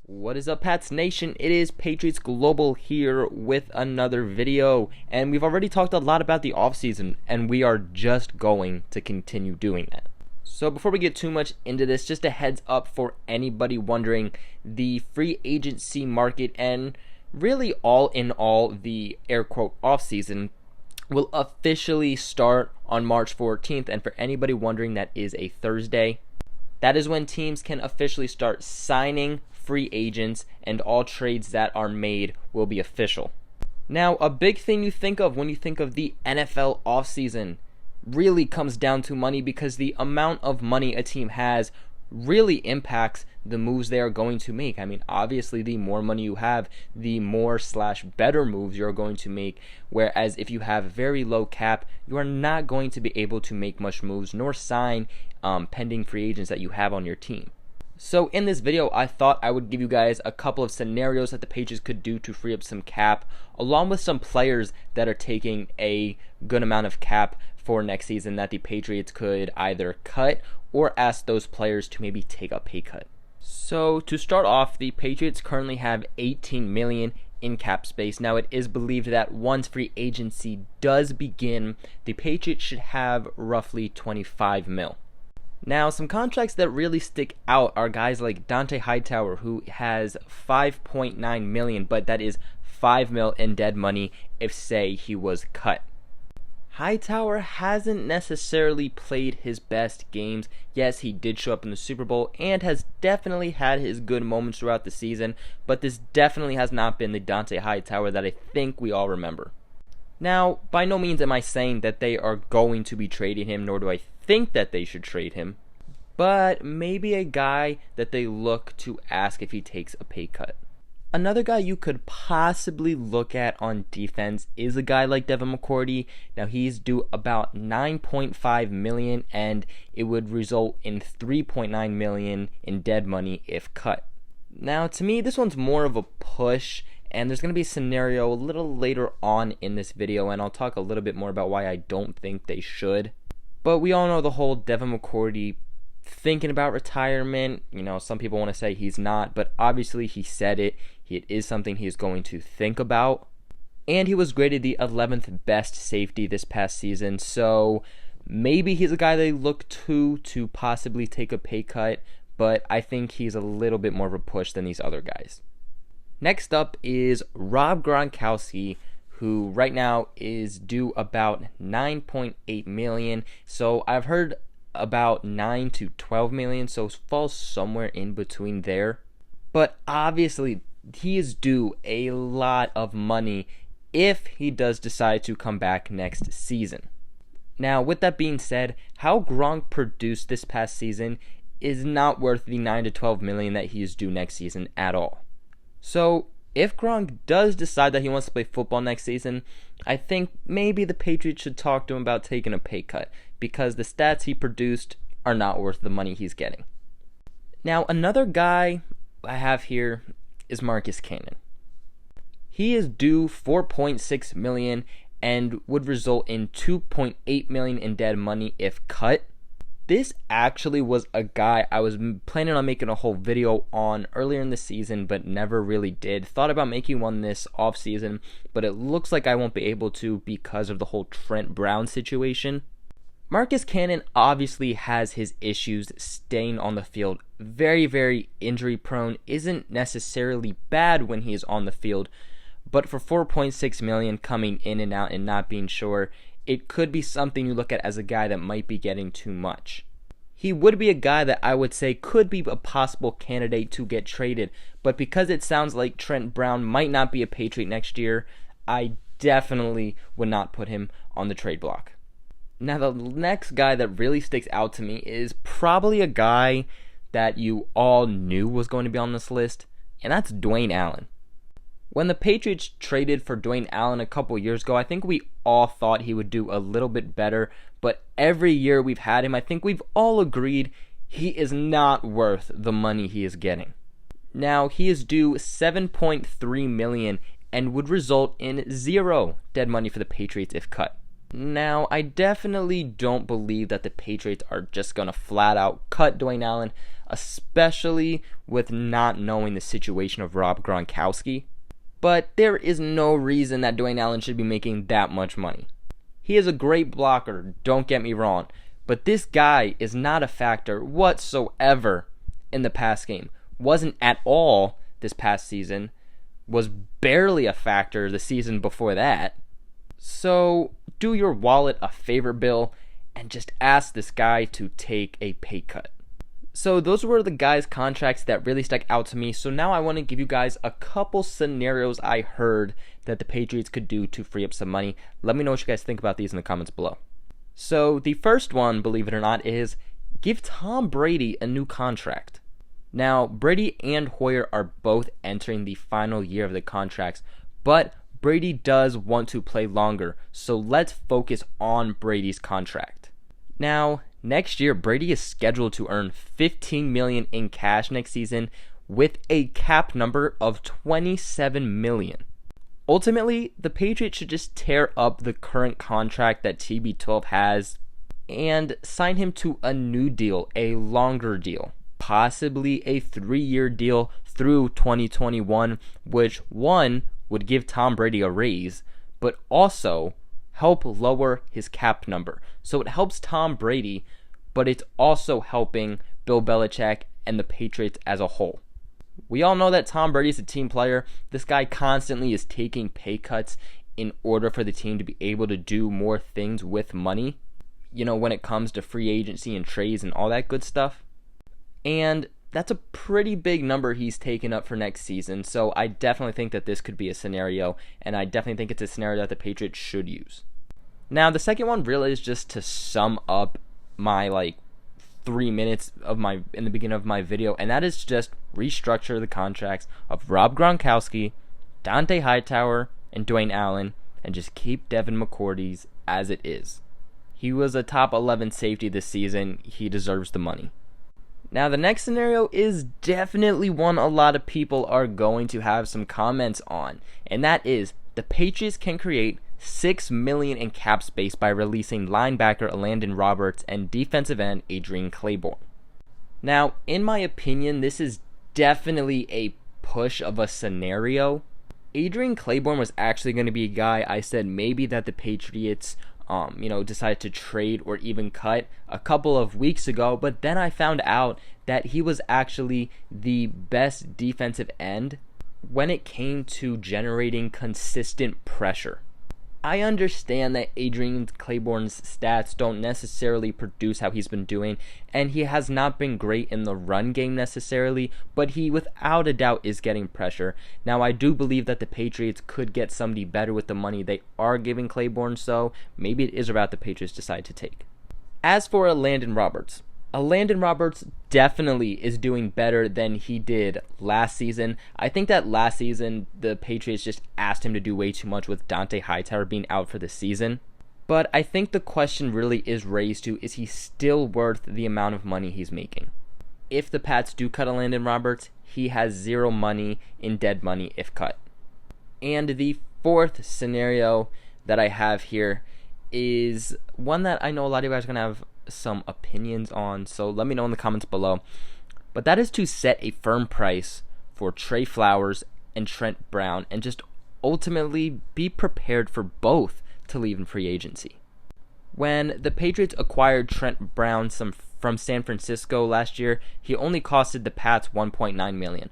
What is up, Pats Nation? It is Patriots Global here with another video, and we've already talked a lot about the offseason, and we are just going to continue doing that. So before we get too much into this, just a heads up for anybody wondering, the free agency market and really all in all the air quote offseason will officially start on March 14th, and for anybody wondering, that is a Thursday. That is when teams can officially start signing free agents, and all trades that are made will be official. Now, a big thing you think of when you think of the NFL offseason really comes down to money, because the amount of money a team has really impacts the moves they are going to make. I mean, obviously, the more money you have, the more / better moves you're going to make. Whereas if you have very low cap, you are not going to be able to make much moves nor sign pending free agents that you have on your team. So in this video, I thought I would give you guys a couple of scenarios that the Patriots could do to free up some cap, along with some players that are taking a good amount of cap for next season that the Patriots could either cut or ask those players to maybe take a pay cut. So to start off, the Patriots currently have $18 million in cap space. Now, it is believed that once free agency does begin, the Patriots should have roughly $25 million. Now, some contracts that really stick out are guys like Dont'a Hightower, who has $5.9 million, but that is $5 million in dead money if, say, he was cut. Hightower hasn't necessarily played his best games. Yes, he did show up in the Super Bowl and has definitely had his good moments throughout the season, but this definitely has not been the Dont'a Hightower that I think we all remember. Now, by no means am I saying that they are going to be trading him, nor do I think that they should trade him, but maybe a guy that they look to ask if he takes a pay cut. Another guy you could possibly look at on defense is a guy like Devin McCourty. Now, he's due about $9.5 million, and it would result in $3.9 million in dead money if cut. Now, to me, this one's more of a push, and there's going to be a scenario a little later on in this video, and I'll talk a little bit more about why I don't think they should. But we all know the whole Devin McCourty thinking about retirement. You know, some people want to say he's not, but obviously he said it. It is something he's going to think about. And he was graded the 11th best safety this past season, so maybe he's a guy they look to possibly take a pay cut, but I think he's a little bit more of a push than these other guys. Next up is Rob Gronkowski, who right now is due about $9.8 million. So I've heard about $9 to $12 million, so it falls somewhere in between there. But obviously, he is due a lot of money if he does decide to come back next season. Now, with that being said, how Gronk produced this past season is not worth the $9 to $12 million that he is due next season at all. So, if Gronk does decide that he wants to play football next season, I think maybe the Patriots should talk to him about taking a pay cut, because the stats he produced are not worth the money he's getting. Now, another guy I have here is Marcus Cannon. He is due $4.6 million and would result in $2.8 million in dead money if cut. This actually was a guy I was planning on making a whole video on earlier in the season, but never really did. Thought about making one this offseason, but it looks like I won't be able to because of the whole Trent Brown situation. Marcus Cannon obviously has his issues staying on the field. Very, very injury prone. Isn't necessarily bad when he is on the field, but for $4.6 million coming in and out and not being sure, it could be something you look at as a guy that might be getting too much. He would be a guy that I would say could be a possible candidate to get traded, but because it sounds like Trent Brown might not be a Patriot next year, I definitely would not put him on the trade block. Now, the next guy that really sticks out to me is probably a guy that you all knew was going to be on this list, and that's Dwayne Allen. When the Patriots traded for Dwayne Allen a couple years ago, I think we all thought he would do a little bit better, but every year we've had him, I think we've all agreed he is not worth the money he is getting. Now, he is due $7.3 million and would result in 0 dead money for the Patriots if cut. Now, I definitely don't believe that the Patriots are just going to flat out cut Dwayne Allen. especially with not knowing the situation of Rob Gronkowski. But there is no reason that Dwayne Allen should be making that much money. He is a great blocker, don't get me wrong, but this guy is not a factor whatsoever in the pass game. Wasn't at all this past season, was barely a factor the season before that. So do your wallet a favor, Bill, and just ask this guy to take a pay cut. So those were the guys' contracts that really stuck out to me. So now I want to give you guys a couple scenarios I heard that the Patriots could do to free up some money. Let me know what you guys think about these in the comments below. So the first one, believe it or not, is give Tom Brady a new contract. Now, Brady and Hoyer are both entering the final year of the contracts, but Brady does want to play longer, so let's focus on Brady's contract. Now, next year, Brady is scheduled to earn $15 million in cash next season with a cap number of $27 million. Ultimately, the Patriots should just tear up the current contract that TB12 has and sign him to a new deal, a longer deal, possibly a 3-year deal through 2021, which one would give Tom Brady a raise, but also help lower his cap number. So it helps Tom Brady, but it's also helping Bill Belichick and the Patriots as a whole. We all know that Tom Brady's a team player. This guy constantly is taking pay cuts in order for the team to be able to do more things with money, when it comes to free agency and trades and all that good stuff. And that's a pretty big number he's taken up for next season, so I definitely think that this could be a scenario, and I definitely think it's a scenario that the Patriots should use. Now, the second one really is just to sum up my 3 minutes in the beginning of my video, and that is just restructure the contracts of Rob Gronkowski, Dante Hightower, and Dwayne Allen, and just keep Devin McCourty's as it is. He was a top 11 safety this season. He deserves the money. Now, the next scenario is definitely one a lot of people are going to have some comments on, and that is the Patriots can create $6 million in cap space by releasing linebacker Landon Roberts and defensive end Adrian Claiborne. Now, in my opinion, this is definitely a push of a scenario. Adrian Claiborne was actually going to be a guy I said maybe that the Patriots decided to trade or even cut a couple of weeks ago, but then I found out that he was actually the best defensive end when it came to generating consistent pressure. I understand that Adrian Claiborne's stats don't necessarily produce how he's been doing, and he has not been great in the run game necessarily, but he without a doubt is getting pressure. Now, I do believe that the Patriots could get somebody better with the money they are giving Claiborne, so maybe it is a route the Patriots decide to take. As for Landon Roberts definitely is doing better than he did last season. I think that last season, the Patriots just asked him to do way too much with Dante Hightower being out for the season. But I think the question really is raised to, is he still worth the amount of money he's making? If the Pats do cut a Landon Roberts, he has zero money in dead money if cut. And the fourth scenario that I have here is one that I know a lot of you guys are going to have some opinions on, so let me know in the comments below. But that is to set a firm price for Trey Flowers and Trent Brown and just ultimately be prepared for both to leave in free agency. When the Patriots acquired Trent Brown from San Francisco last year, he only costed the Pats $1.9 million.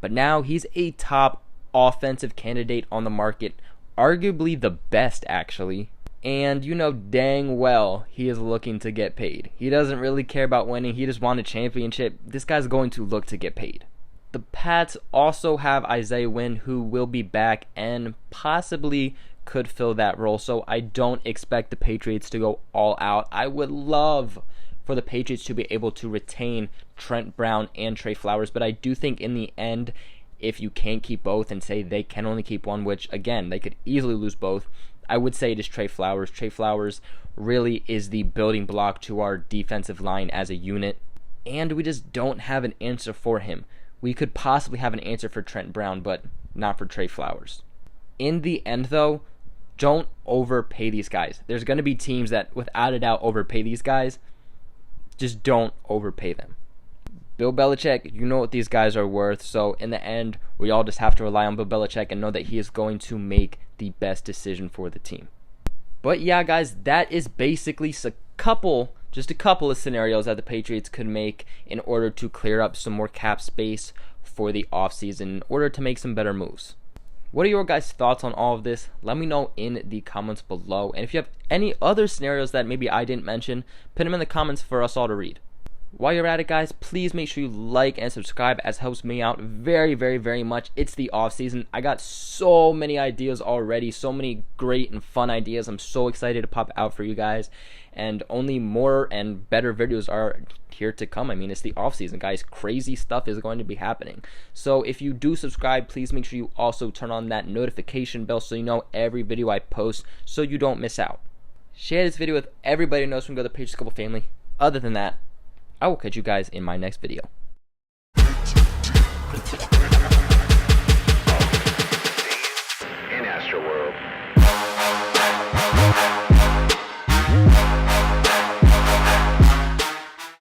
But now he's a top offensive candidate on the market, arguably the best actually. And you know dang well he is looking to get paid. He doesn't really care about winning. He just won a championship. This guy's going to look to get paid. The Pats also have Isaiah Wynn, who will be back and possibly could fill that role. So I don't expect the Patriots to go all out. I would love for the Patriots to be able to retain Trent Brown and Trey Flowers. But I do think in the end, if you can't keep both and say they can only keep one, which again, they could easily lose both, I would say it is Trey Flowers. Trey Flowers really is the building block to our defensive line as a unit, and we just don't have an answer for him. We could possibly have an answer for Trent Brown, but not for Trey Flowers. In the end, though, don't overpay these guys. There's going to be teams that, without a doubt, overpay these guys. Just don't overpay them. Bill Belichick, you know what these guys are worth. So in the end, we all just have to rely on Bill Belichick and know that he is going to make the best decision for the team. But yeah, guys, that is basically just a couple of scenarios that the Patriots could make in order to clear up some more cap space for the offseason in order to make some better moves. What are your guys' thoughts on all of this? Let me know in the comments below. And if you have any other scenarios that maybe I didn't mention, put them in the comments for us all to read. While you're at it, guys, please make sure you like and subscribe, as it helps me out very, very, very much. It's the off season. I got so many ideas already, so many great and fun ideas. I'm so excited to pop out for you guys, and only more and better videos are here to come. I mean, it's the off season, guys. Crazy stuff is going to be happening. So if you do subscribe, please make sure you also turn on that notification bell so you know every video I post so you don't miss out. Share this video with everybody who knows from the Patriots Global family. Other than that, I will catch you guys in my next video.